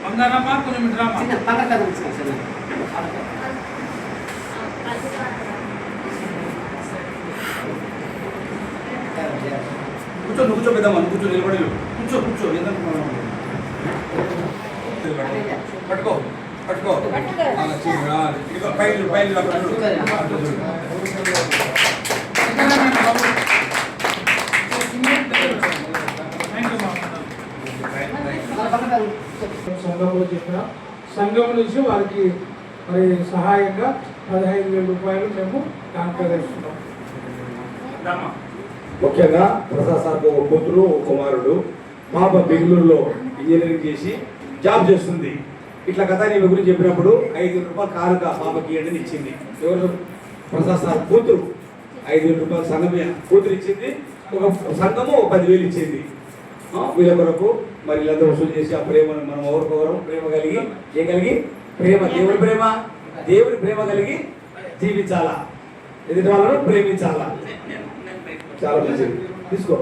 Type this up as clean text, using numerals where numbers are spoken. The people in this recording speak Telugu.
బంగారమ్మా కొంచెం డ్రామా కూర్చో కూర్చో పెద్దమ్మా కూర్చో నిలబడి కూర్చో కూర్చో పట్టుకో పట్టుకో పైలు పైలు సంఘంలో చెప్పిన సంఘం నుంచి వారికి మరి సహాయంగా 15,000 రూపాయలు మేము కాన్ఫరెన్స్తున్నాం. ముఖ్యంగా ప్రసాద్ సార్కు ఒక కూతురు కుమారుడు పాప బెంగళూరులో ఇంజనీరింగ్ చేసి జాబ్ చేస్తుంది. ఇట్లా కథ నీ గురించి చెప్పినప్పుడు 5,000 రూపాయలు కానుక పాపకి ఇవ్వండి ఇచ్చింది. ఎవరు? ప్రసాద్ సార్ కూతురు 5,000 రూపాయలు సంఘమే కూతురు ఇచ్చింది. ఒక సంఘము 10,000 ఇచ్చింది. వీళ్ళ కొరకు మరి వీళ్ళందరూ వసూలు చేసి ఆ ప్రేమను మనం ఎవరికొవరం ప్రేమ కలిగి ఏం కలిగి ప్రేమ దేవుడి ప్రేమ కలిగి జీవించాలా, ఎదుటి వాళ్ళను ప్రేమించాలా. చాలా మంచిది తీసుకో.